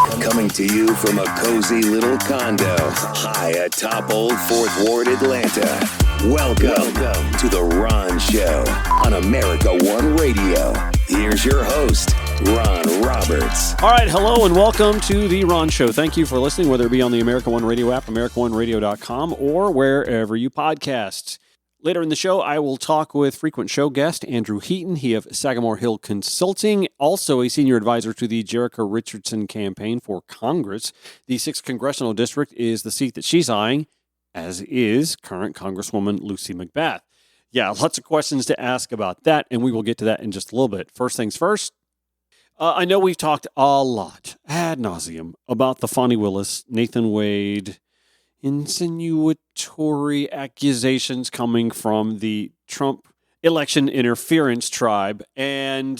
Coming to you from a cozy little condo high atop Old Fourth Ward, Atlanta. Welcome to The Ron Show on America One Radio. Here's your host, Ron Roberts. All right, hello and welcome to The Ron Show. Thank you for listening, whether it be on the America One Radio app, AmericaOneRadio.com, or wherever you podcast. Later in the show, I will talk with frequent show guest Andrew Heaton. He of Sagamore Hill Consulting, also a senior advisor to the Jerica Richardson campaign for Congress. The 6th Congressional District is the seat that she's eyeing, as is current Congresswoman Lucy McBath. Yeah, lots of questions to ask about that, and we will get to that in just a little bit. First things first, I know we've talked a lot, ad nauseum, about the Fani Willis, Nathan Wade, insinuatory accusations coming from the Trump election interference tribe. And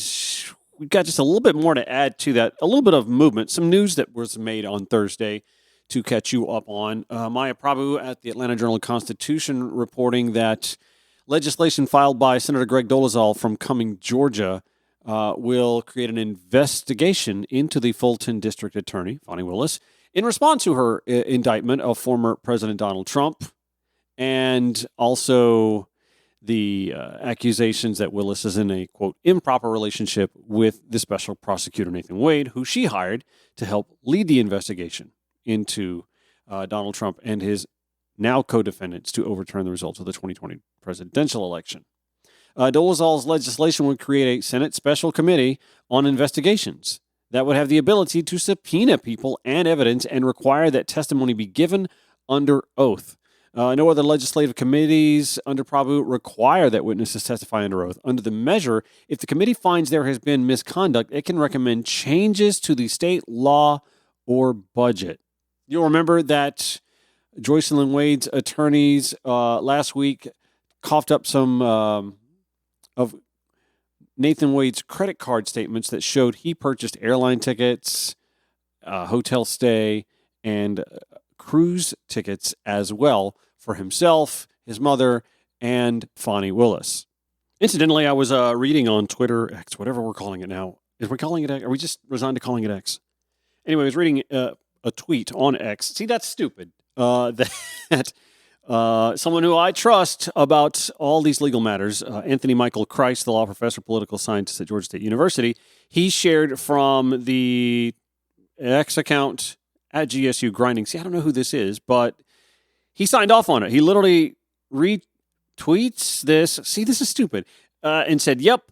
we've got just a little bit more to add to that, a little bit of movement, some news that was made on Thursday to catch you up on. Maya Prabhu at the Atlanta Journal-Constitution reporting that legislation filed by Senator Greg Dolezal from Cumming, Georgia, will create an investigation into the Fulton District Attorney, Fani Willis, in response to her indictment of former President Donald Trump, and also the accusations that Willis is in a, quote, improper relationship with the special prosecutor Nathan Wade, who she hired to help lead the investigation into Donald Trump and his now co-defendants to overturn the results of the 2020 presidential election. Dolezal's legislation would create a Senate special committee on investigations that would have the ability to subpoena people and evidence and require that testimony be given under oath. No other legislative committees under Prabhu require that witnesses testify under oath. Under the measure, if the committee finds there has been misconduct, it can recommend changes to the state law or budget. You'll remember that Joycelyn Wade's attorneys last week coughed up some of Nathan Wade's credit card statements that showed he purchased airline tickets, hotel stay, and cruise tickets as well for himself, his mother, and Fani Willis. Incidentally, I was reading on Twitter, X, whatever we're calling it now. Is we calling it X? Are we just resigned to calling it X? Anyway, I was reading a tweet on X. See, that's stupid. That someone who I trust about all these legal matters, Anthony Michael Christ, the law professor, political scientist at Georgia State University, he shared from the X account at GSU Grinding. See, I don't know who this is, but he signed off on it. He literally retweets this. See, this is stupid. And said, yep.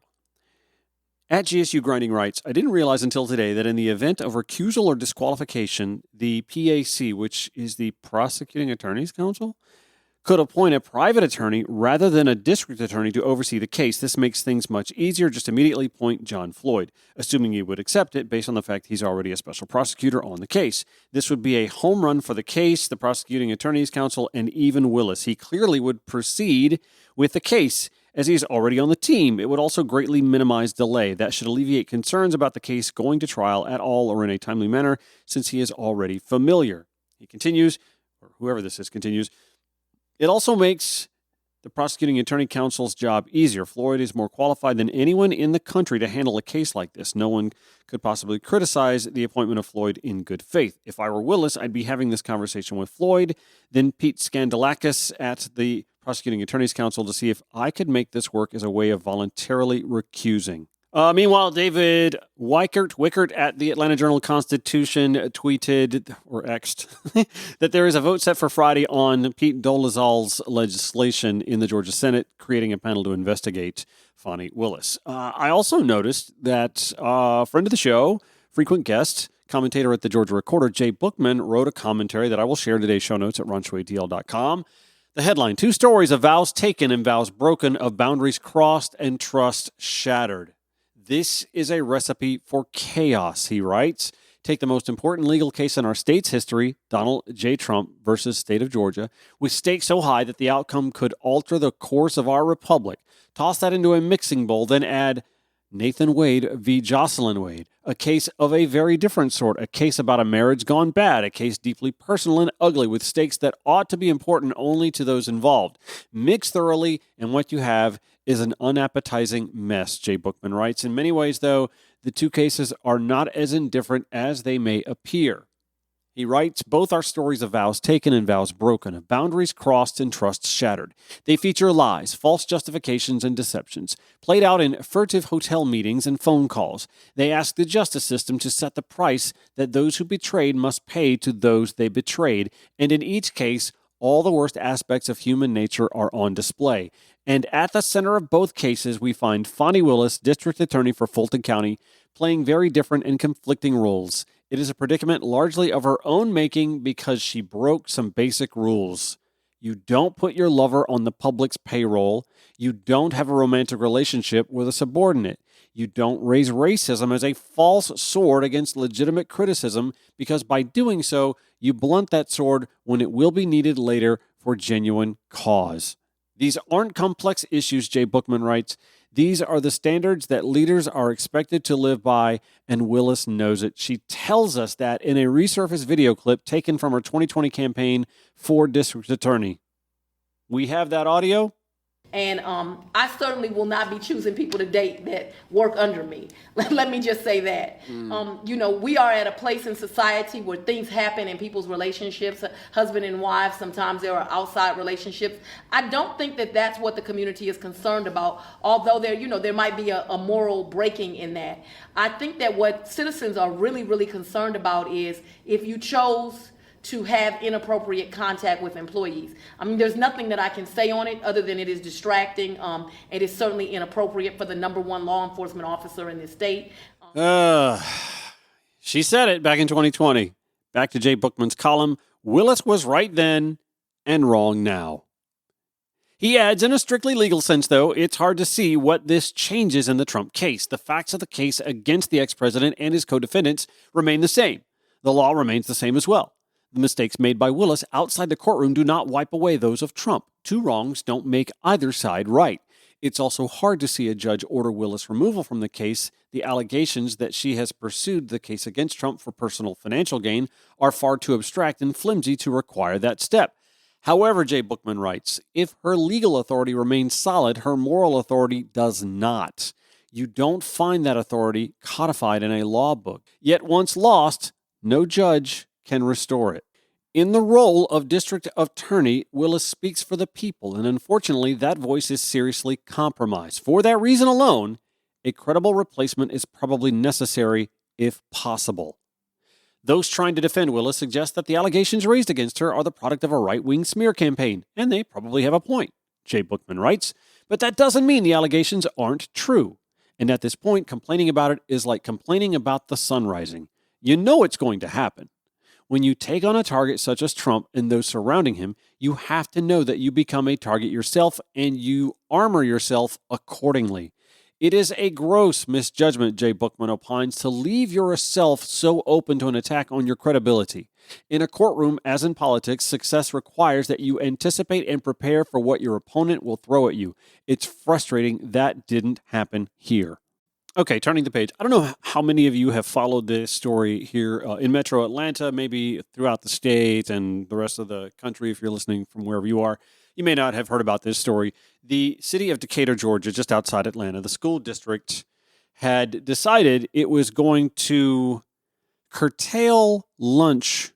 At GSU Grinding writes, I didn't realize until today that in the event of recusal or disqualification, the PAC, which is the Prosecuting Attorneys Council, could appoint a private attorney rather than a district attorney to oversee the case. This makes things much easier. Just immediately point John Floyd, assuming he would accept it based on the fact he's already a special prosecutor on the case. This would be a home run for the case, the Prosecuting Attorneys Council, and even Willis. He clearly would proceed with the case as he's already on the team. It would also greatly minimize delay. That should alleviate concerns about the case going to trial at all or in a timely manner, since he is already familiar. He continues, or whoever this is continues, it also makes the Prosecuting Attorney Council's job easier. Floyd is more qualified than anyone in the country to handle a case like this. No one could possibly criticize the appointment of Floyd in good faith. If I were Willis, I'd be having this conversation with Floyd, then Pete Skandalakis at the Prosecuting Attorneys Council to see if I could make this work as a way of voluntarily recusing. Meanwhile, David Wickert at the Atlanta Journal-Constitution tweeted, or X'd, that there is a vote set for Friday on Pete Dolezal's legislation in the Georgia Senate, creating a panel to investigate Fani Willis. I also noticed that a friend of the show, frequent guest, commentator at the Georgia Recorder, Jay Bookman, wrote a commentary that I will share in today's show notes at ronshowatl.com. The headline, 2 stories of vows taken and vows broken, of boundaries crossed and trust shattered. This is a recipe for chaos, he writes. Take the most important legal case in our state's history, Donald J. Trump versus State of Georgia, with stakes so high that the outcome could alter the course of our republic. Toss that into a mixing bowl, then add Nathan Wade v. Jocelyn Wade, a case of a very different sort, a case about a marriage gone bad, a case deeply personal and ugly with stakes that ought to be important only to those involved. Mix thoroughly, and what you have is an unappetizing mess, Jay Bookman writes. In many ways, though, the two cases are not as indifferent as they may appear. He writes, both are stories of vows taken and vows broken, of boundaries crossed and trusts shattered. They feature lies, false justifications, and deceptions, played out in furtive hotel meetings and phone calls. They ask the justice system to set the price that those who betrayed must pay to those they betrayed, and in each case, all the worst aspects of human nature are on display. And at the center of both cases, we find Fonnie Willis, District Attorney for Fulton County, playing very different and conflicting roles. It is a predicament largely of her own making because she broke some basic rules. You don't put your lover on the public's payroll. You don't have a romantic relationship with a subordinate. You don't raise racism as a false sword against legitimate criticism because by doing so, you blunt that sword when it will be needed later for genuine cause. These aren't complex issues, Jay Bookman writes. These are the standards that leaders are expected to live by, and Willis knows it. She tells us that in a resurfaced video clip taken from her 2020 campaign for district attorney. We have that audio. And I certainly will not be choosing people to date that work under me. Let me just say that. We are at a place in society where things happen in people's relationships, husband and wife. Sometimes there are outside relationships. I don't think that that's what the community is concerned about, although there might be a moral breaking in that. I think that what citizens are really, really concerned about is if you chose to have inappropriate contact with employees. I mean, there's nothing that I can say on it other than it is distracting. It is certainly inappropriate for the number one law enforcement officer in this state. She said it back in 2020. Back to Jay Bookman's column, Willis was right then and wrong now. He adds, in a strictly legal sense, though, it's hard to see what this changes in the Trump case. The facts of the case against the ex-president and his co-defendants remain the same. The law remains the same as well. The mistakes made by Willis outside the courtroom do not wipe away those of Trump. Two wrongs don't make either side right. It's also hard to see a judge order Willis' removal from the case. The allegations that she has pursued the case against Trump for personal financial gain are far too abstract and flimsy to require that step. However, Jay Bookman writes, if her legal authority remains solid, her moral authority does not. You don't find that authority codified in a law book. Yet once lost, no judge can restore it. In the role of district attorney, Willis speaks for the people, and unfortunately, that voice is seriously compromised. For that reason alone, a credible replacement is probably necessary if possible. Those trying to defend Willis suggest that the allegations raised against her are the product of a right-wing smear campaign, and they probably have a point, Jay Bookman writes, but that doesn't mean the allegations aren't true. And at this point, complaining about it is like complaining about the sun rising. You know it's going to happen. When you take on a target such as Trump and those surrounding him, you have to know that you become a target yourself and you armor yourself accordingly. It is a gross misjudgment, Jay Bookman opines, to leave yourself so open to an attack on your credibility. In a courtroom, as in politics, success requires that you anticipate and prepare for what your opponent will throw at you. It's frustrating that didn't happen here. Okay, turning the page. I don't know how many of you have followed this story here in Metro Atlanta, maybe throughout the state and the rest of the country if you're listening from wherever you are. You may not have heard about this story. The city of Decatur, Georgia, just outside Atlanta, the school district had decided it was going to curtail lunch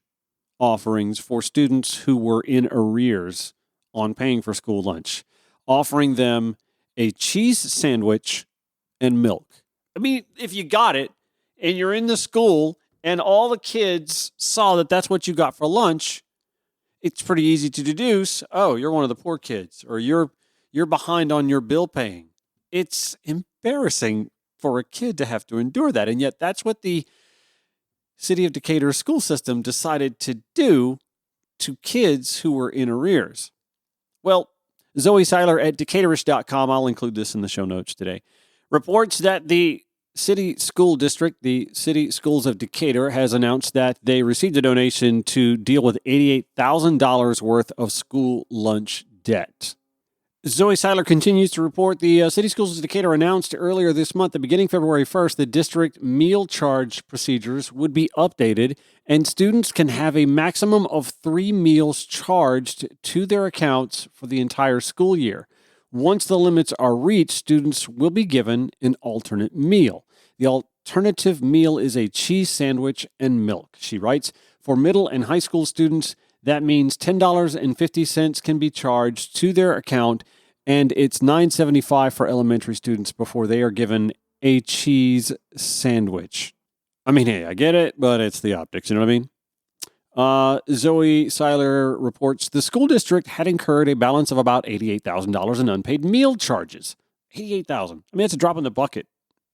offerings for students who were in arrears on paying for school lunch, offering them a cheese sandwich and milk. I mean, if you got it and you're in the school and all the kids saw that that's what you got for lunch, it's pretty easy to deduce, oh, you're one of the poor kids or you're behind on your bill paying. It's embarrassing for a kid to have to endure that. And yet that's what the city of Decatur school system decided to do to kids who were in arrears. Well, Zoe Seiler at Decaturist.com, I'll include this in the show notes today, reports that the city school district, the City Schools of Decatur, has announced that they received a donation to deal with $88,000 worth of school lunch debt. Zoe Seiler continues to report the City Schools of Decatur announced earlier this month that beginning February 1st, the district meal charge procedures would be updated and students can have a maximum of 3 meals charged to their accounts for the entire school year. Once the limits are reached, students will be given an alternate meal. The alternative meal is a cheese sandwich and milk. She writes, for middle and high school students, that means $10.50 can be charged to their account, and it's $9.75 for elementary students before they are given a cheese sandwich. I mean, hey, I get it, but it's the optics, you know what I mean? Zoe Seiler reports the school district had incurred a balance of about $88,000 in unpaid meal charges. $88,000. I mean, it's a drop in the bucket,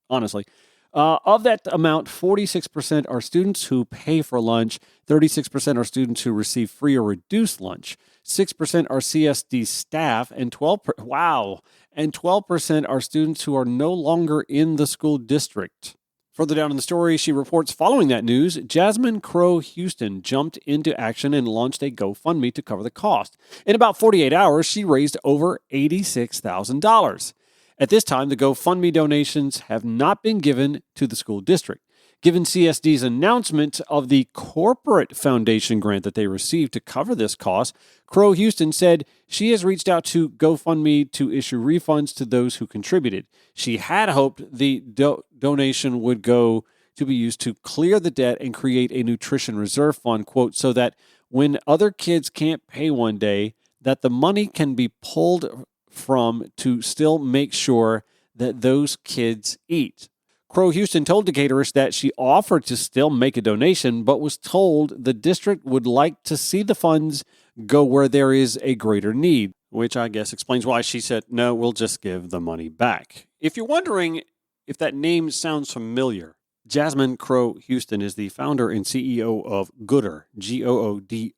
honestly. Of that amount, 46% are students who pay for lunch, 36% are students who receive free or reduced lunch, 6% are CSD staff, and 12% are students who are no longer in the school district. Further down in the story, she reports following that news, Jasmine Crow Houston jumped into action and launched a GoFundMe to cover the cost. In about 48 hours, she raised over $86,000. At this time, the GoFundMe donations have not been given to the school district. Given CSD's announcement of the corporate foundation grant that they received to cover this cost, Crow Houston said she has reached out to GoFundMe to issue refunds to those who contributed. She had hoped the donation would go to be used to clear the debt and create a nutrition reserve fund, quote, so that when other kids can't pay one day, that the money can be pulled from to still make sure that those kids eat. Crow Houston told Decatur that she offered to still make a donation, but was told the district would like to see the funds go where there is a greater need, which I guess explains why she said, no, we'll just give the money back. If you're wondering if that name sounds familiar, Jasmine Crow Houston is the founder and CEO of Goodr, Goodr,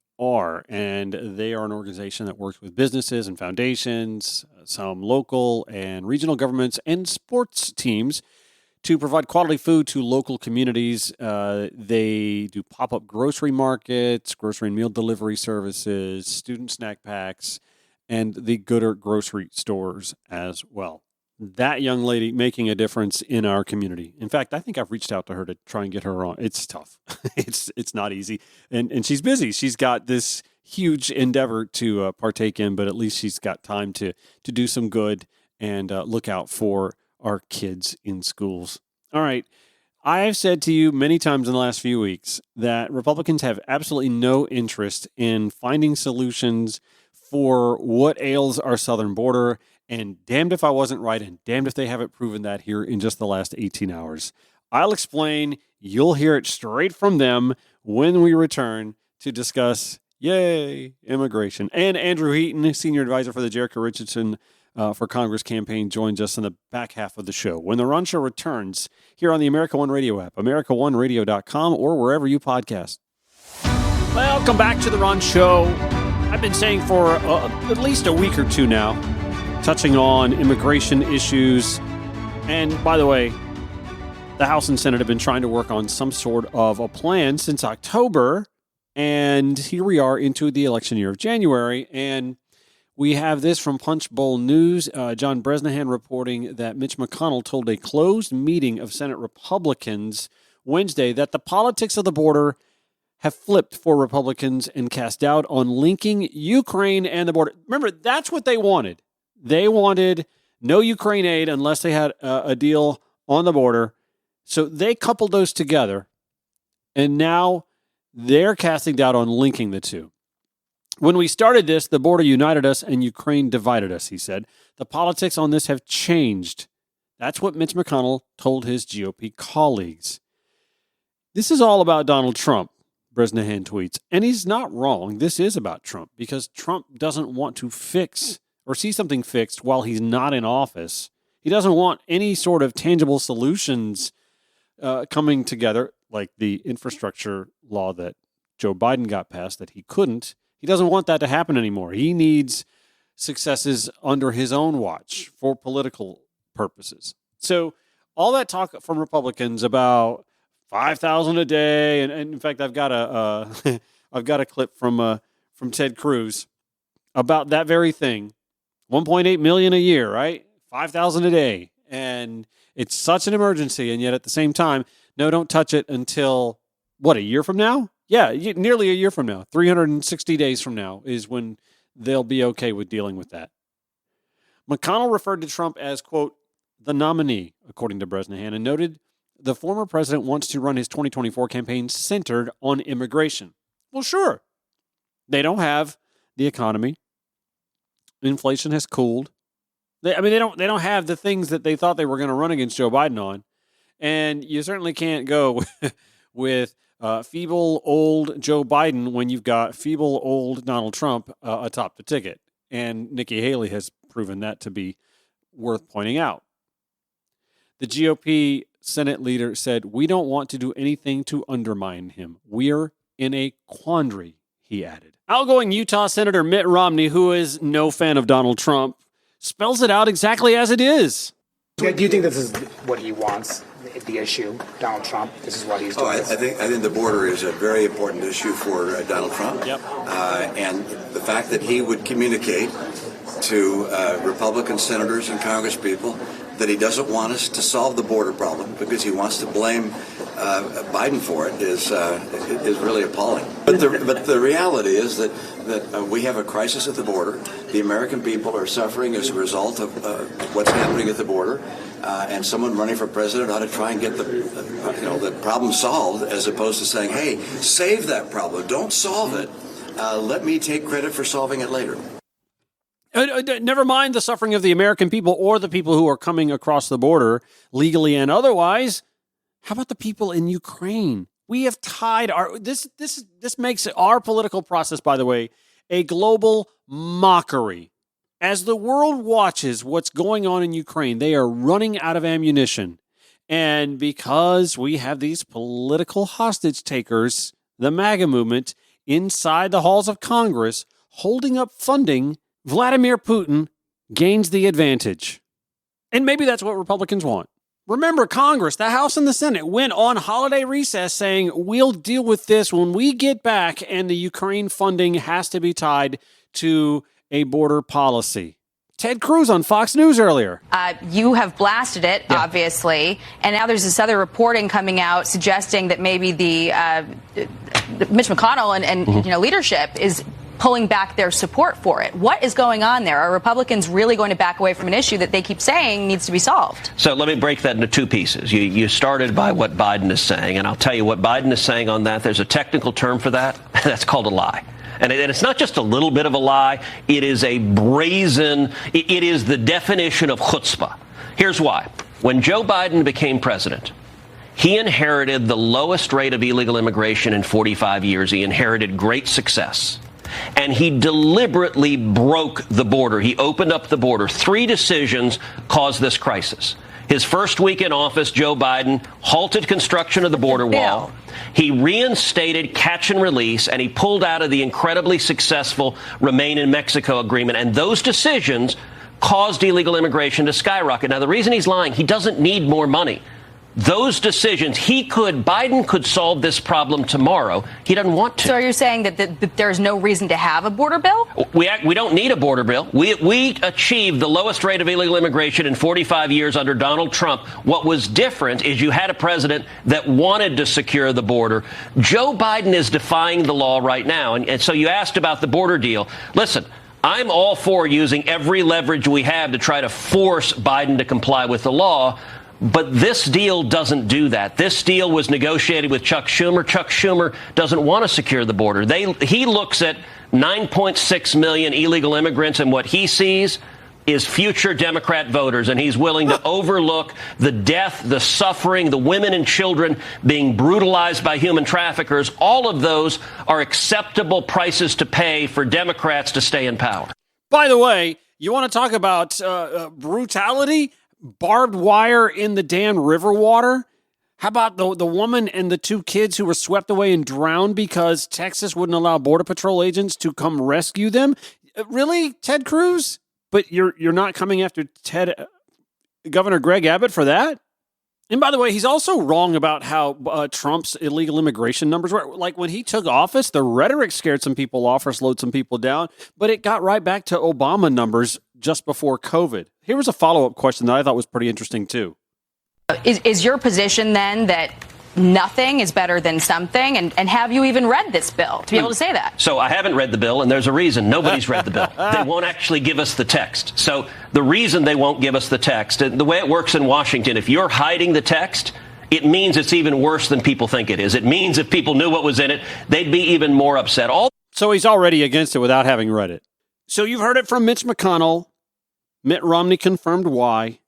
and they are an organization that works with businesses and foundations, some local and regional governments, and sports teams to provide quality food to local communities. They do pop-up grocery markets, grocery and meal delivery services, student snack packs, and the Goodr grocery stores as well. That young lady making a difference in our community. In fact, I think I've reached out to her to try and get her on. It's tough. It's not easy. And she's busy. She's got this huge endeavor to partake in, but at least she's got time to do some good and look out for our kids in schools. All right. I have said to you many times in the last few weeks that Republicans have absolutely no interest in finding solutions for what ails our southern border. And damned if I wasn't right, and damned if they haven't proven that here in just the last 18 hours. I'll explain. You'll hear it straight from them when we return to discuss, yay, immigration. And Andrew Heaton, senior advisor for the Jerica Richardson for Congress campaign, joins us in the back half of the show. When the Ron Show returns here on the America One Radio app, AmericaOneRadio.com, or wherever you podcast. Welcome back to the Ron Show. I've been saying for at least a week or two now, touching on immigration issues. And by the way, the House and Senate have been trying to work on some sort of a plan since October. And here we are into the election year of January. And we have this from Punch Bowl News. John Bresnahan reporting that Mitch McConnell told a closed meeting of Senate Republicans Wednesday that the politics of the border have flipped for Republicans and cast doubt on linking Ukraine and the border. Remember, that's what they wanted. They wanted no Ukraine aid unless they had a deal on the border. So they coupled those together, and now they're casting doubt on linking the two. When we started this, the border united us and Ukraine divided us, he said. The politics on this have changed. That's what Mitch McConnell told his GOP colleagues. This is all about Donald Trump, Bresnahan tweets. And he's not wrong. This is about Trump because Trump doesn't want to fix or see something fixed while he's not in office. He doesn't want any sort of tangible solutions coming together, like the infrastructure law that Joe Biden got passed that he couldn't. He doesn't want that to happen anymore. He needs successes under his own watch for political purposes. So all that talk from Republicans about $5,000 a day, and in fact, I've got a clip from Ted Cruz about that very thing. 1.8 million a year, right? 5,000 a day. And it's such an emergency. And yet at the same time, no, don't touch it until, a year from now? Yeah, nearly a year from now. 360 days from now is when they'll be okay with dealing with that. McConnell referred to Trump as, quote, the nominee, according to Bresnahan, and noted the former president wants to run his 2024 campaign centered on immigration. Well, sure. They don't have the economy. Inflation has cooled. They don't have the things that they thought they were going to run against Joe Biden on. And you certainly can't go with feeble old Joe Biden when you've got feeble old Donald Trump atop the ticket. And Nikki Haley has proven that to be worth pointing out. The GOP Senate leader said, "We don't want to do anything to undermine him. We're in a quandary," he added. Outgoing Utah Senator Mitt Romney, who is no fan of Donald Trump, spells it out exactly as it is. Do you think this is what he wants, the issue, Donald Trump? This is what he's doing? I think the border is a very important issue for Donald Trump. Yep. And the fact that he would communicate to Republican senators and congresspeople that he doesn't want us to solve the border problem because he wants to blame Biden for it is really appalling. But the reality is that we have a crisis at the border. The American people are suffering as a result of what's happening at the border, and someone running for president ought to try and get the problem solved, as opposed to saying, "Hey, save that problem, don't solve it. Let me take credit for solving it later." Never mind the suffering of the American people or the people who are coming across the border legally and otherwise. How about the people in Ukraine? We have tied this makes our political process, by the way, a global mockery. As the world watches what's going on in Ukraine, they are running out of ammunition. And because we have these political hostage takers, the MAGA movement, inside the halls of Congress, holding up funding, Vladimir Putin gains the advantage. And maybe that's what Republicans want. Remember, Congress, the House and the Senate, went on holiday recess saying, we'll deal with this when we get back, and the Ukraine funding has to be tied to a border policy. Ted Cruz on Fox News earlier. You have blasted it, obviously, and now there's this other reporting coming out suggesting that maybe the Mitch McConnell and leadership is pulling back their support for it. What is going on there? Are Republicans really going to back away from an issue that they keep saying needs to be solved? So let me break that into two pieces. You started by what Biden is saying, and I'll tell you what Biden is saying on that. There's a technical term for that. That's called a lie. And it's not just a little bit of a lie. It is a brazen, it is the definition of chutzpah. Here's why. When Joe Biden became president, he inherited the lowest rate of illegal immigration in 45 years. He inherited great success. And he deliberately broke the border. He opened up the border. 3 decisions caused this crisis. His first week in office, Joe Biden halted construction of the border wall. He reinstated catch and release, and he pulled out of the incredibly successful Remain in Mexico agreement. And those decisions caused illegal immigration to skyrocket. Now, the reason he's lying, he doesn't need more money. Those decisions, Biden could solve this problem tomorrow. He doesn't want to. So are you saying that there's no reason to have a border bill? We don't need a border bill. We achieved the lowest rate of illegal immigration in 45 years under Donald Trump. What was different is you had a president that wanted to secure the border. Joe Biden is defying the law right now. And so you asked about the border deal. Listen, I'm all for using every leverage we have to try to force Biden to comply with the law. But this deal doesn't do that. This deal was negotiated with Chuck Schumer. Chuck Schumer doesn't want to secure the border. He looks at 9.6 million illegal immigrants, and what he sees is future Democrat voters, and he's willing to overlook the death, the suffering, the women and children being brutalized by human traffickers. All of those are acceptable prices to pay for Democrats to stay in power. By the way, you want to talk about brutality? Barbed wire in the Dan River water? How about the woman and the 2 kids who were swept away and drowned because Texas wouldn't allow Border Patrol agents to come rescue them? Really, Ted Cruz? But you're not coming after Governor Greg Abbott for that? And by the way, he's also wrong about how Trump's illegal immigration numbers were. Like when he took office, the rhetoric scared some people off or slowed some people down, but it got right back to Obama numbers just before COVID. Here was a follow-up question that I thought was pretty interesting, too. Is your position then that nothing is better than something? And have you even read this bill to be able to say that? So I haven't read the bill, and there's a reason. Nobody's read the bill. They won't actually give us the text. So the reason they won't give us the text, the way it works in Washington, if you're hiding the text, It means it's even worse than people think it is. It means if people knew what was in it, they'd be even more upset. So he's already against it without having read it. So you've heard it from Mitch McConnell. Mitt Romney confirmed why.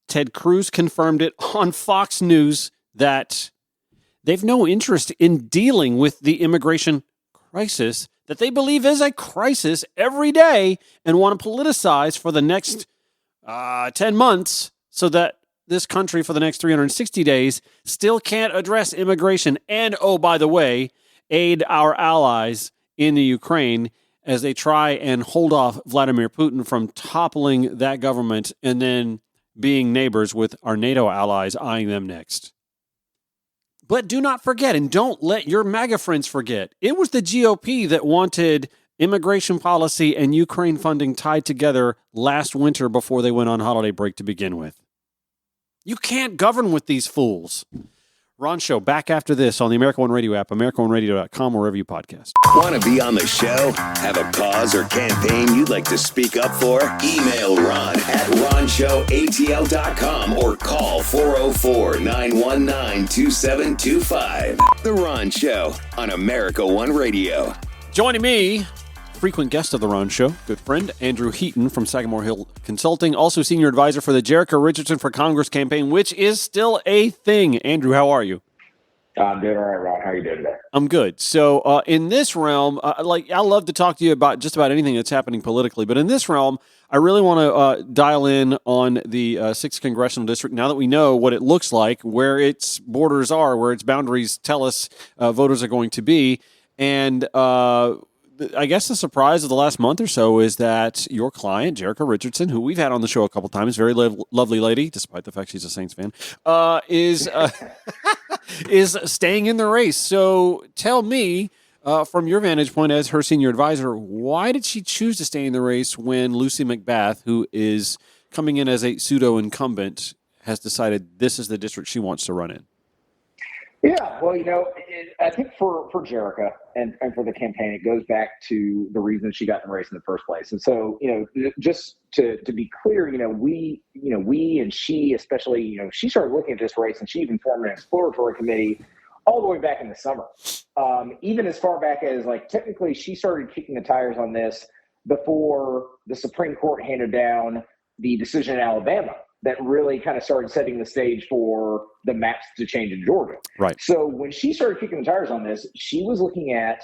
Ted Cruz confirmed it on Fox News that they've no interest in dealing with the immigration crisis that they believe is a crisis every day and want to politicize for the next 10 months so that this country for the next 360 days still can't address immigration and, oh, by the way, aid our allies in the Ukraine as they try and hold off Vladimir Putin from toppling that government and then being neighbors with our NATO allies eyeing them next. But do not forget, and don't let your MAGA friends forget, it was the GOP that wanted immigration policy and Ukraine funding tied together last winter before they went on holiday break to begin with. You can't govern with these fools. Ron Show, back after this on the America One Radio app, AmericaOneRadio.com, wherever you podcast. Want to be on the show? Have a cause or campaign you'd like to speak up for? Email Ron at ronshowatl.com or call 404-919-2725. The Ron Show on America One Radio. Joining me, frequent guest of the Ron Show, good friend, Andrew Heaton from Sagamore Hill Consulting, also senior advisor for the Jerica Richardson for Congress campaign, which is still a thing. Andrew, how are you? I'm doing all right, Ron. How are you doing today? I'm good. So in this realm, I love to talk to you about just about anything that's happening politically, but in this realm, I really want to dial in on the 6th Congressional District now that we know what it looks like, where its borders are, where its boundaries tell us voters are going to be, and I guess the surprise of the last month or so is that your client, Jerica Richardson, who we've had on the show a couple times, very lovely lady, despite the fact she's a Saints fan, is staying in the race. So tell me, from your vantage point as her senior advisor, why did she choose to stay in the race when Lucy McBath, who is coming in as a pseudo-incumbent, has decided this is the district she wants to run in? Yeah, well, I think for Jerica and for the campaign, it goes back to the reason she got in the race in the first place. And so, just to be clear, we and she especially, she started looking at this race and she even formed an exploratory committee all the way back in the summer. Even as far back as technically she started kicking the tires on this before the Supreme Court handed down the decision in Alabama that really kind of started setting the stage for the maps to change in Georgia. Right. So when she started kicking the tires on this, she was looking at,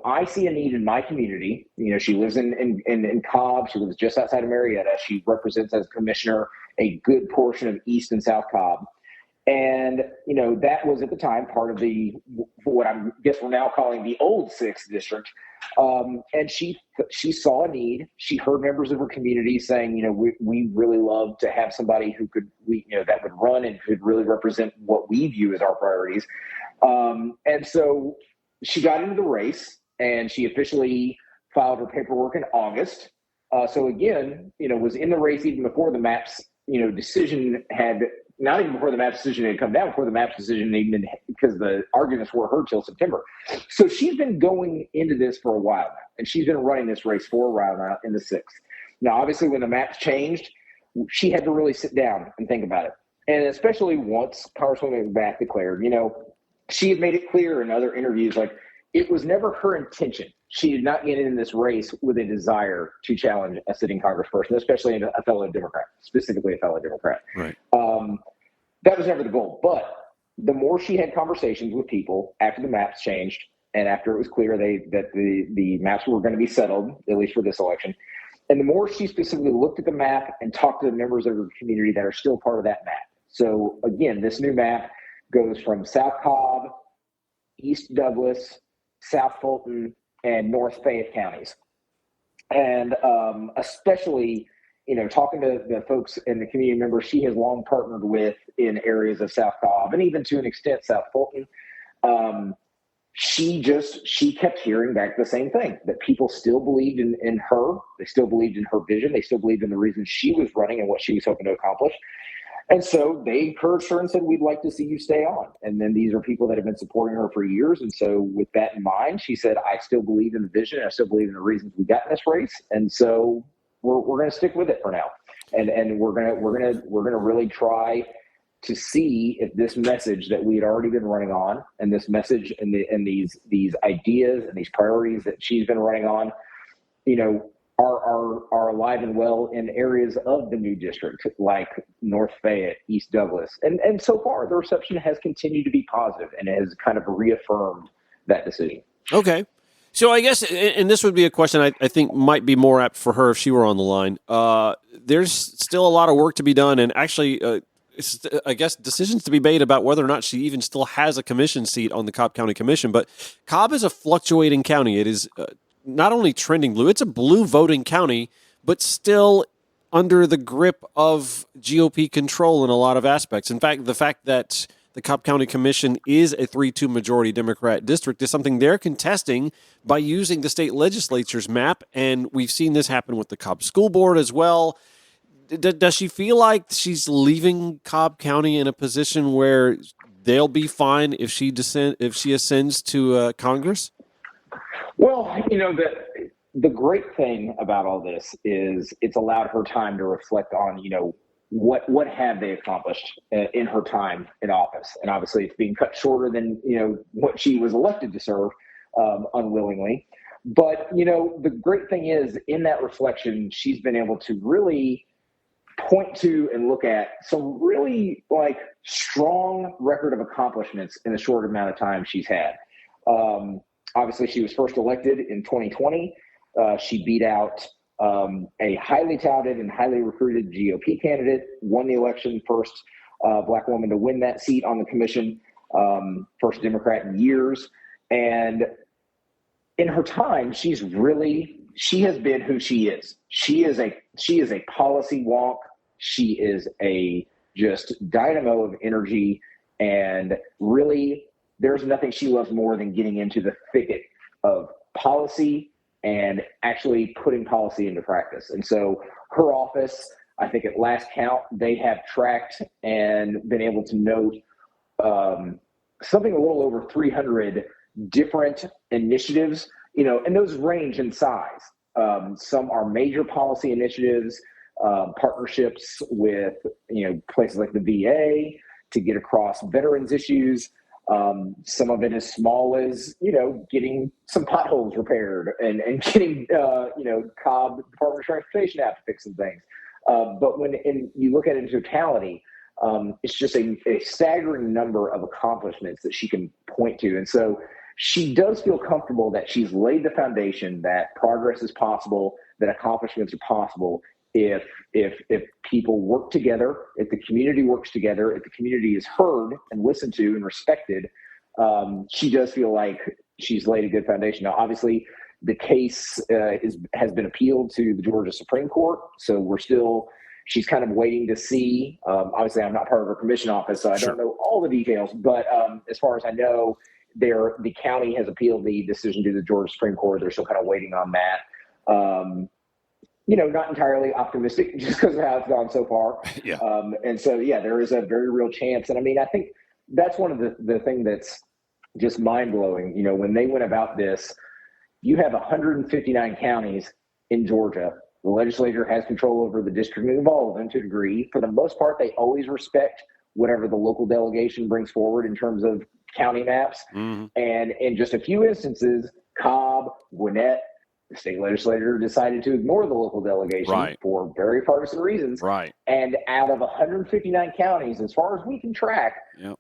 I see a need in my community. She lives in Cobb. She lives just outside of Marietta. She represents as commissioner a good portion of East and South Cobb. And, that was at the time part of what I guess we're now calling the old 6th district. And she saw a need. She heard members of her community saying, we really love to have somebody who could, that would run and could really represent what we view as our priorities. And so she got into the race and she officially filed her paperwork in August. So again, was in the race even before the maps, decision had, not even before the MAPS decision had come down, before the MAPS decision even, because the arguments were heard till September. So she's been going into this for a while now, and she's been running this race for a while now in the 6th. Now, obviously, when the MAPS changed, she had to really sit down and think about it. And especially once Congresswoman McBath declared, she had made it clear in other interviews, it was never her intention. She did not get in this race with a desire to challenge a sitting congressperson, especially a fellow Democrat, specifically a fellow Democrat. Right. That was never the goal. But the more she had conversations with people after the maps changed and after it was clear that the maps were going to be settled, at least for this election, and the more she specifically looked at the map and talked to the members of her community that are still part of that map. So again, this new map goes from South Cobb, East Douglas, South Fulton, and North Fayette counties. And especially, talking to the folks and the community members she has long partnered with in areas of South Cobb and even to an extent South Fulton, she kept hearing back the same thing, that people still believed in her. They still believed in her vision. They still believed in the reason she was running and what she was hoping to accomplish. And so they encouraged her and said, we'd like to see you stay on. And then these are people that have been supporting her for years. And so with that in mind, she said, I still believe in the vision. I still believe in the reasons we got in this race. And so we're going to stick with it for now. And we're going to really try to see if this message that we had already been running on, and this message and these ideas and these priorities that she's been running on, are alive and well in areas of the new district, like North Fayette, East Douglas. And so far, the reception has continued to be positive, and it has kind of reaffirmed that decision. Okay. So I guess, and this would be a question I think might be more apt for her if she were on the line. There's still a lot of work to be done, and actually, I guess decisions to be made about whether or not she even still has a commission seat on the Cobb County Commission. But Cobb is a fluctuating county. It is not only trending blue, it's a blue voting county, but still under the grip of GOP control in a lot of aspects. In fact, the fact that the Cobb County Commission is a 3-2 majority Democrat district is something they're contesting by using the state legislature's map, and we've seen this happen with the Cobb School Board as well. Does she feel like she's leaving Cobb County in a position where they'll be fine if she ascends to Congress? Well, the great thing about all this is it's allowed her time to reflect on, what have they accomplished in her time in office. And obviously it's being cut shorter than, what she was elected to serve unwillingly. But, the great thing is in that reflection, she's been able to really point to and look at some really strong record of accomplishments in the short amount of time she's had. Obviously, she was first elected in 2020. She beat out a highly touted and highly recruited GOP candidate, won the election, first Black woman to win that seat on the commission, first Democrat in years. And in her time, she has been who she is. She is a policy wonk. She is a just dynamo of energy, and really there's nothing she loves more than getting into the thicket of policy and actually putting policy into practice. And so her office, I think at last count, they have tracked and been able to note something a little over 300 different initiatives, and those range in size. Some are major policy initiatives, partnerships with, places like the VA to get across veterans issues. Some of it as small as, getting some potholes repaired and getting, Cobb Department of Transportation out to fix some things. But when you look at it in totality, it's just a staggering number of accomplishments that she can point to. And so she does feel comfortable that she's laid the foundation, that progress is possible, that accomplishments are possible if people work together, if the community works together, if the community is heard and listened to and respected. She does feel like she's laid a good foundation. Now, obviously, the case has been appealed to the Georgia Supreme Court, so she's kind of waiting to see. Obviously, I'm not part of her commission office, so I don't know all the details. But as far as I know, the county has appealed the decision to the Georgia Supreme Court. They're still kind of waiting on that. Not entirely optimistic just because of how it's gone so far. Yeah. And so, there is a very real chance. And I think that's one of the thing that's just mind blowing. When they went about this, you have 159 counties in Georgia. The legislature has control over the district of all of them to a degree. For the most part, they always respect whatever the local delegation brings forward in terms of county maps. Mm-hmm. And in just a few instances, Cobb, Gwinnett, the state legislature decided to ignore the local delegation for very partisan reasons. Right. And out of 159 counties, as far as we can track,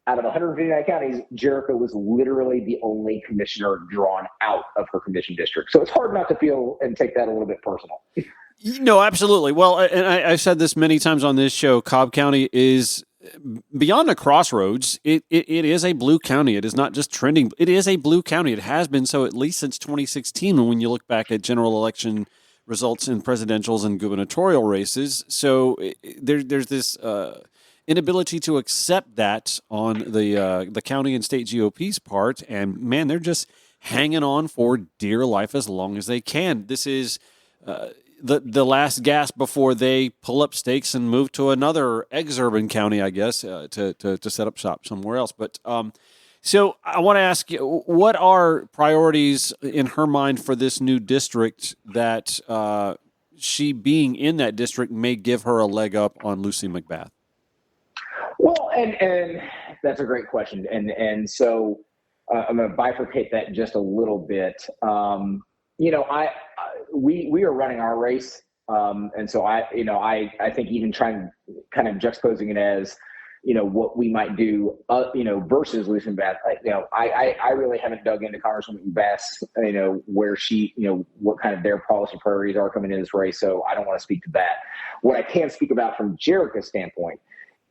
out of 159 counties, Jerica was literally the only commissioner drawn out of her commission district. So it's hard not to feel and take that a little bit personal. No, absolutely. Well, and I've said this many times on this show, Cobb County is beyond a crossroads. It is a blue county. It is not just trending. It is a blue county. It has been so at least since 2016 when you look back at general election results in presidentials and gubernatorial races. So there's this inability to accept that on the county and state GOP's part. And, man, they're just hanging on for dear life as long as they can. This is the last gasp before they pull up stakes and move to another exurban county, I guess, to set up shop somewhere else. But so I want to ask you, what are priorities in her mind for this new district that she being in that district may give her a leg up on Lucy McBath? Well, and that's a great question. And so I'm going to bifurcate that just a little bit. We are running our race. And so I think even trying kind of juxtaposing it as, what we might do, versus Lucy McBath. I really haven't dug into Congresswoman McBath's, where she, what kind of their policy priorities are coming in this race. So I don't want to speak to that. What I can speak about from Jerica's standpoint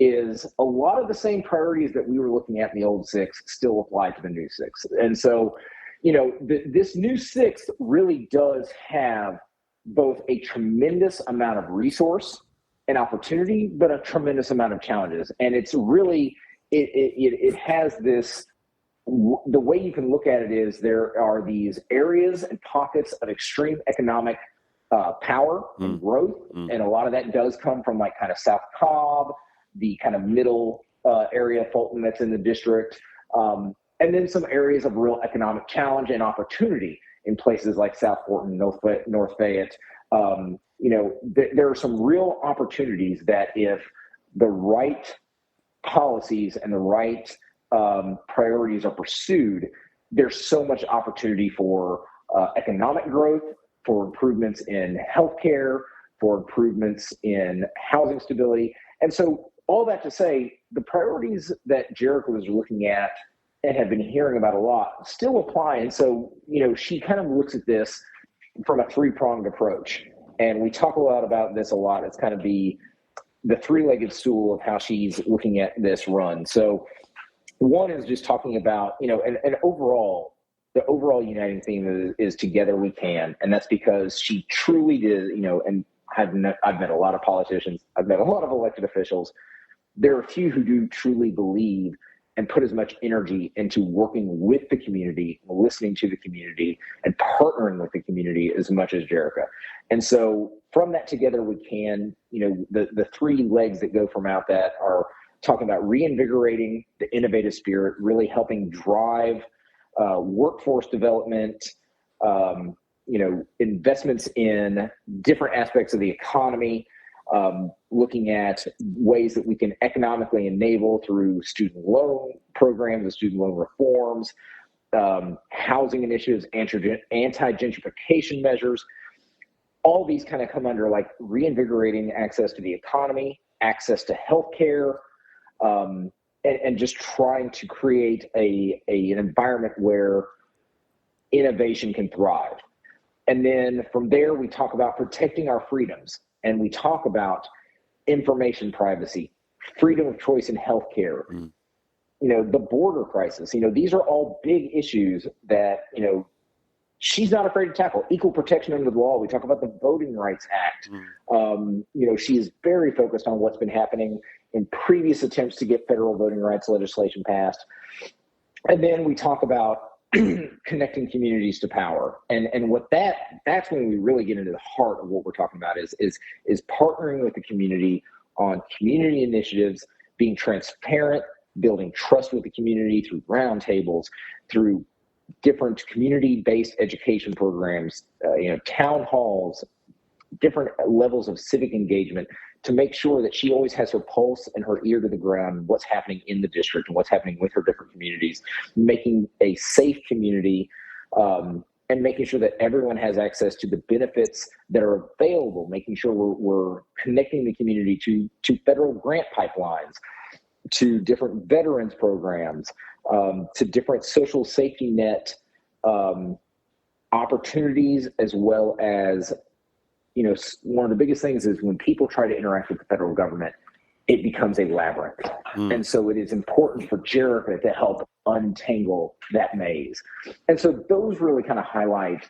is a lot of the same priorities that we were looking at in the old six still apply to the new six. And so, this new six really does have both a tremendous amount of resource and opportunity, but a tremendous amount of challenges. And it's really, it has this, the way you can look at it is there are these areas and pockets of extreme economic power and growth. And a lot of that does come from like kind of South Cobb, the kind of middle area of Fulton that's in the district. And then some areas of real economic challenge and opportunity in places like South Fulton, North Fayette. There are some real opportunities that if the right policies and the right priorities are pursued, there's so much opportunity for economic growth, for improvements in healthcare, for improvements in housing stability. And so all that to say, the priorities that Jerica was looking at and have been hearing about a lot still apply. And so, she kind of looks at this from a three-pronged approach. And we talk a lot about this a lot. It's kind of the three-legged stool of how she's looking at this run. So one is just talking about, and overall, the overall uniting theme is together we can. And that's because she truly did, and I've met a lot of politicians. I've met a lot of elected officials. There are a few who do truly believe and put as much energy into working with the community, listening to the community, and partnering with the community as much as Jerica. And so from that together we can, the three legs that go from out that are talking about reinvigorating the innovative spirit, really helping drive workforce development, investments in different aspects of the economy, looking at ways that we can economically enable through student loan programs and student loan reforms, housing initiatives, anti-gentrification measures. All these kind of come under like reinvigorating access to the economy, access to healthcare, and just trying to create an environment where innovation can thrive. And then from there, we talk about protecting our freedoms. And we talk about information privacy, freedom of choice in healthcare, the border crisis. These are all big issues that, she's not afraid to tackle. Equal protection under the law. We talk about the Voting Rights Act. She is very focused on what's been happening in previous attempts to get federal voting rights legislation passed. And then we talk about connecting communities to power. And what that's when we really get into the heart of what we're talking about is partnering with the community on community initiatives, being transparent, building trust with the community through roundtables, through different community-based education programs, town halls, different levels of civic engagement, to make sure that she always has her pulse and her ear to the ground, what's happening in the district and what's happening with her different communities, making a safe community, and making sure that everyone has access to the benefits that are available, making sure we're connecting the community to federal grant pipelines, to different veterans programs, to different social safety net opportunities, as well as, one of the biggest things is when people try to interact with the federal government, it becomes a labyrinth. And so it is important for Jerica to help untangle that maze. And so those really kind of highlight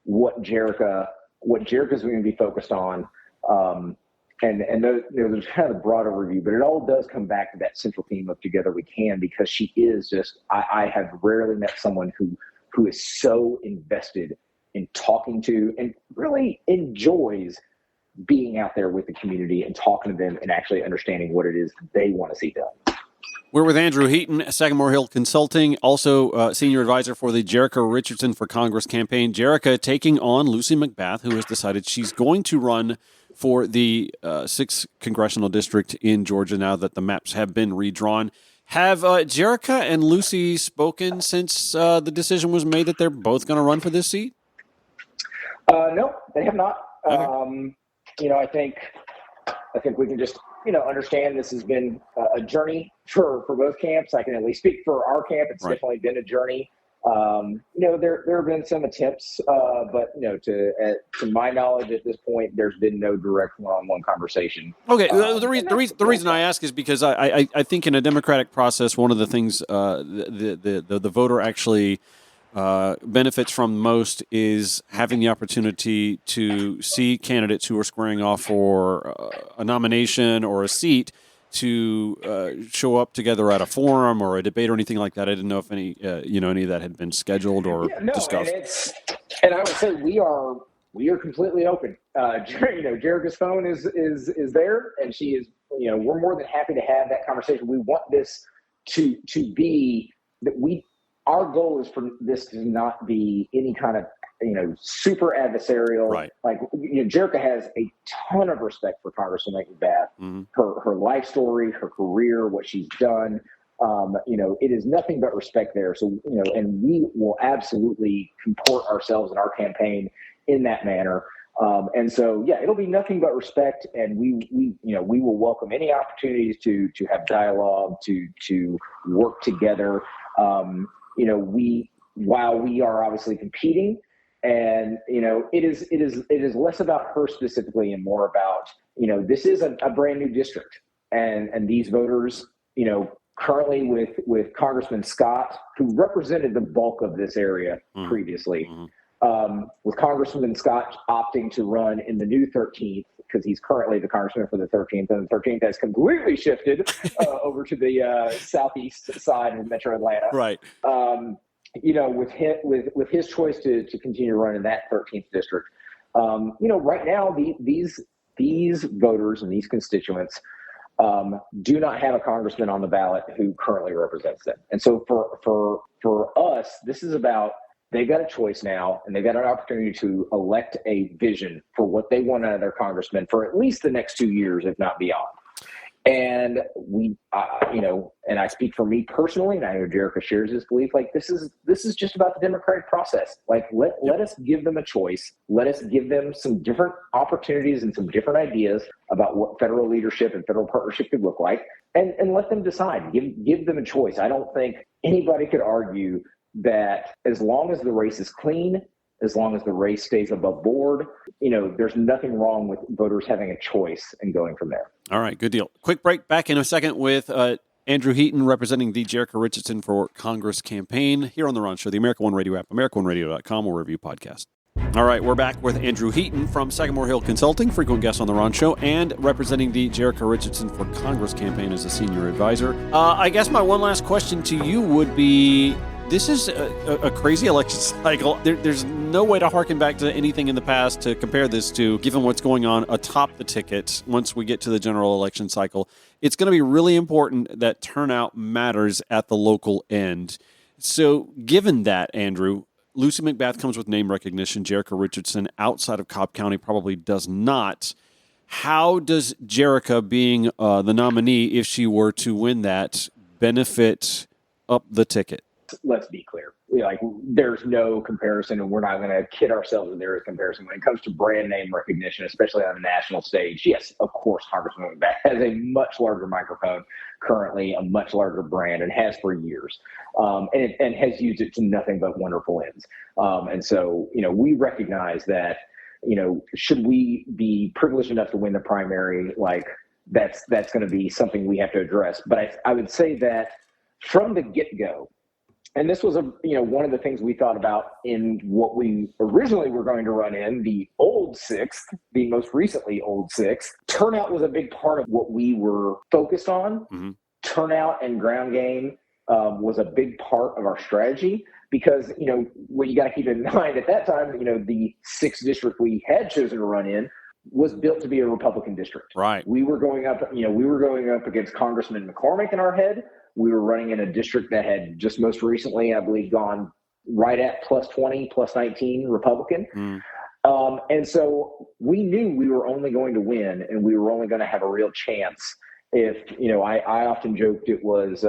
what Jerica's going to be focused on. And there's kind of the broader review, but it all does come back to that central theme of Together We Can, because she is just, I have rarely met someone who is so invested in talking to and really enjoys being out there with the community and talking to them and actually understanding what it is they want to see done. We're with Andrew Heaton, Sagamore Hill Consulting, also senior advisor for the Jerica Richardson for Congress campaign. Jerica taking on Lucy McBath, who has decided she's going to run for the 6th congressional district in Georgia now that the maps have been redrawn. Have Jerica and Lucy spoken since the decision was made that they're both going to run for this seat? No, they have not. Okay. I think we can just, understand this has been a journey for both camps. I can at least speak for our camp. It's definitely been a journey. There have been some attempts, but to my knowledge at this point, there's been no direct one-on-one conversation. Okay, the reason I ask is because I think in a democratic process, one of the things the voter actually benefits from most is having the opportunity to see candidates who are squaring off for a nomination or a seat to show up together at a forum or a debate or anything like that. I didn't know if any of that had been scheduled or discussed. And I would say we are completely open. Jerica's phone is there, and she is. We're more than happy to have that conversation. We want this to be that our goal is for this to not be any kind of super adversarial. Right. Like Jerica has a ton of respect for Congresswoman McBath, her life story, her career, what she's done. It is nothing but respect there. So and we will absolutely comport ourselves in our campaign in that manner. And so it'll be nothing but respect, and we will welcome any opportunities to have dialogue, to work together. While we are obviously competing, and it is less about her specifically and more about this is a brand new district, and these voters currently with Congressman Scott, who represented the bulk of this area previously, with Congressman Scott opting to run in the new 13th because he's currently the congressman for the 13th, and the 13th has completely shifted over to the southeast side of Metro Atlanta. Right. With his choice to continue running that 13th district, right now these voters and these constituents do not have a congressman on the ballot who currently represents them, and so for us, this is about. They've got a choice now, and they've got an opportunity to elect a vision for what they want out of their congressman for at least the next 2 years, if not beyond. And we, and I speak for me personally, and I know Jerica shares this belief. Like this is just about the democratic process. Like let us give them a choice. Let us give them some different opportunities and some different ideas about what federal leadership and federal partnership could look like, and let them decide. Give them a choice. I don't think anybody could argue that as long as the race is clean, as long as the race stays above board, there's nothing wrong with voters having a choice and going from there. All right, good deal. Quick break. Back in a second with Andrew Heaton representing the Jerica Richardson for Congress campaign here on The Ron Show, the America One Radio app, AmericaOneRadio.com, or review podcast. All right, we're back with Andrew Heaton from Sagamore Hill Consulting, frequent guest on The Ron Show, and representing the Jerica Richardson for Congress campaign as a senior advisor. I guess my one last question to you would be, this is a crazy election cycle. There's no way to harken back to anything in the past to compare this to, given what's going on atop the ticket once we get to the general election cycle. It's going to be really important that turnout matters at the local end. So given that, Andrew, Lucy McBath comes with name recognition. Jerica Richardson outside of Cobb County probably does not. How does Jerica being the nominee, if she were to win that, benefit up the ticket? Let's be clear. There's no comparison, and we're not going to kid ourselves that there is comparison when it comes to brand name recognition, especially on a national stage. Yes, of course, Congressman McBath has a much larger microphone currently, a much larger brand, and has for years, and has used it to nothing but wonderful ends. And so, we recognize that, should we be privileged enough to win the primary, that's going to be something we have to address. But I would say that from the get-go, and this was one of the things we thought about in what we originally were going to run in, the old 6th, the most recently old 6th. Turnout was a big part of what we were focused on. Mm-hmm. Turnout and ground game was a big part of our strategy because, what you got to keep in mind at that time, the 6th district we had chosen to run in was built to be a Republican district. Right. We were going up against Congressman McCormick in our head. We were running in a district that had just most recently, I believe, gone right at plus 20, plus 19 Republican. And so we knew we were only going to win, and we were only going to have a real chance if, I often joked it was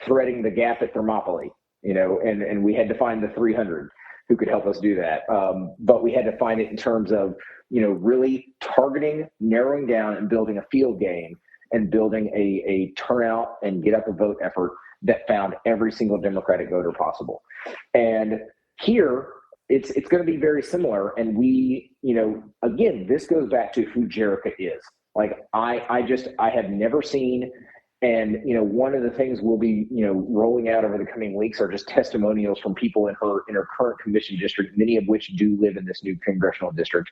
threading the gap at Thermopylae, and we had to find the 300 who could help us do that. But we had to find it in terms of, really targeting, narrowing down, and building a field game and building a turnout and get up a vote effort that found every single Democratic voter possible. And here, it's going to be very similar. And we, again, this goes back to who Jerica is. Like, I have never seen, and, one of the things we'll be, rolling out over the coming weeks are just testimonials from people in her current commission district, many of which do live in this new congressional district,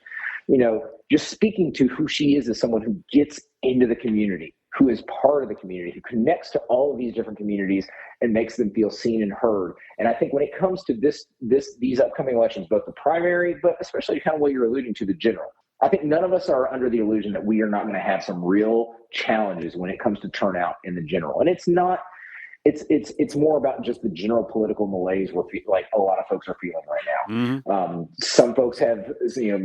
just speaking to who she is as someone who gets into the community, who is part of the community, who connects to all of these different communities and makes them feel seen and heard. And I think when it comes to these upcoming elections, both the primary, but especially kind of what you're alluding to, the general, I think none of us are under the illusion that we are not going to have some real challenges when it comes to turnout in the general. And it's more about just the general political malaise like a lot of folks are feeling right now. Mm-hmm. Some folks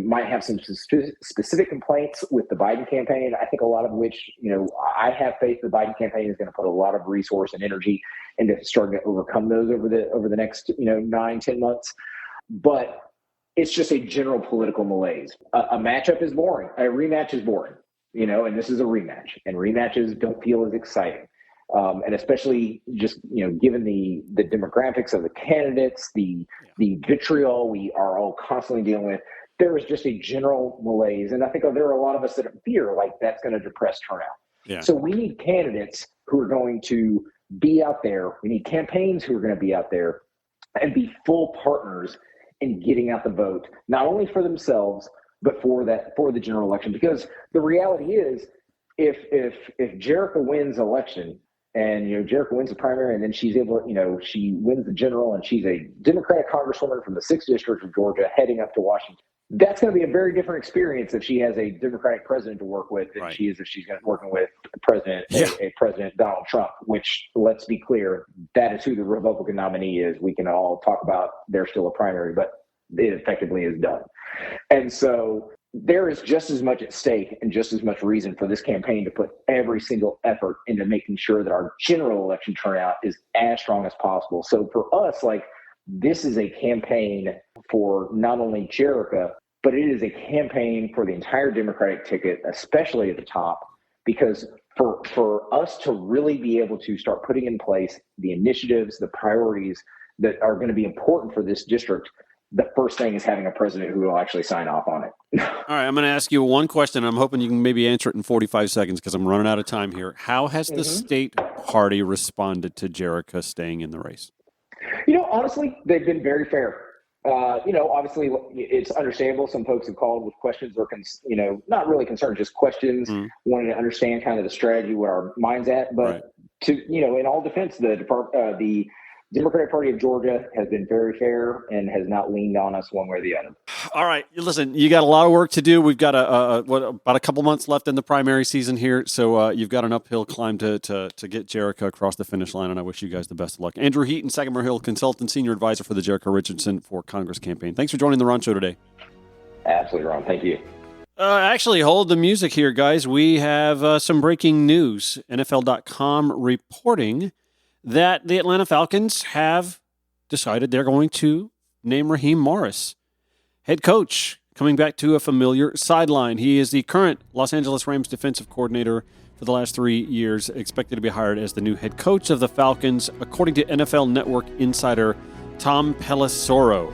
might have some specific complaints with the Biden campaign. I think a lot of which, I have faith the Biden campaign is going to put a lot of resource and energy into starting to overcome those over the next, 9-10 months. But it's just a general political malaise. A matchup is boring. A rematch is boring, and this is a rematch, and rematches don't feel as exciting. And especially just, given the demographics of the candidates, the vitriol we are all constantly dealing with, there is just a general malaise. And I think there are a lot of us that fear like that's going to depress turnout. Yeah. So we need candidates who are going to be out there. We need campaigns who are going to be out there and be full partners in getting out the vote, not only for themselves, but for the general election. Because the reality is, if Jerica wins election and, Jerica wins the primary and then she's able, she wins the general and she's a Democratic congresswoman from the 6th district of Georgia heading up to Washington, that's going to be a very different experience if she has a Democratic president to work with than she is if she's working with President Donald Trump, which, let's be clear, that is who the Republican nominee is. We can all talk about there's still a primary, but it effectively is done. And so there is just as much at stake and just as much reason for this campaign to put every single effort into making sure that our general election turnout is as strong as possible. So for us, this is a campaign for not only Jerica, but it is a campaign for the entire Democratic ticket, especially at the top, because for us to really be able to start putting in place the initiatives, the priorities that are going to be important for this district, the first thing is having a president who will actually sign off on it. All right, I'm going to ask you one question. I'm hoping you can maybe answer it in 45 seconds because I'm running out of time here. How has the state party responded to Jerica staying in the race? Honestly, they've been very fair. Obviously, it's understandable. Some folks have called with questions or, not really concerned, just questions, wanting to understand kind of the strategy, where our mind's at. But in all defense, the Democratic Party of Georgia has been very fair and has not leaned on us one way or the other. All right. Listen, you got a lot of work to do. We've got about a couple months left in the primary season here. So you've got an uphill climb to get Jerica across the finish line, and I wish you guys the best of luck. Andrew Heaton, Sagamore Hill Consultant, Senior Advisor for the Jerica Richardson for Congress campaign. Thanks for joining the Ron Show today. Absolutely, Ron. Thank you. Actually, hold the music here, guys. We have some breaking news. NFL.com reporting that the Atlanta Falcons have decided they're going to name Raheem Morris head coach, coming back to a familiar sideline. He is the current Los Angeles Rams defensive coordinator for the last 3 years, expected to be hired as the new head coach of the Falcons, according to NFL Network insider Tom Pelissero.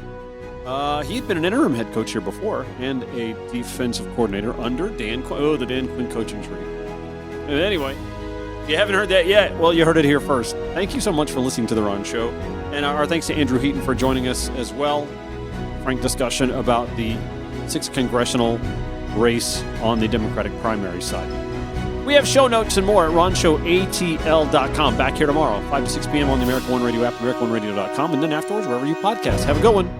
He'd been an interim head coach here before and a defensive coordinator under Dan Quinn. The Dan Quinn coaching tree. Anyway, if you haven't heard that yet, well, you heard it here first. Thank you so much for listening to The Ron Show. And our thanks to Andrew Heaton for joining us as well. Frank discussion about the 6th congressional race on the Democratic primary side. We have show notes and more at ronshowatl.com. Back here tomorrow, 5 to 6 p.m. on the America One Radio app, AmericaOneRadio.com, and then afterwards, wherever you podcast. Have a good one.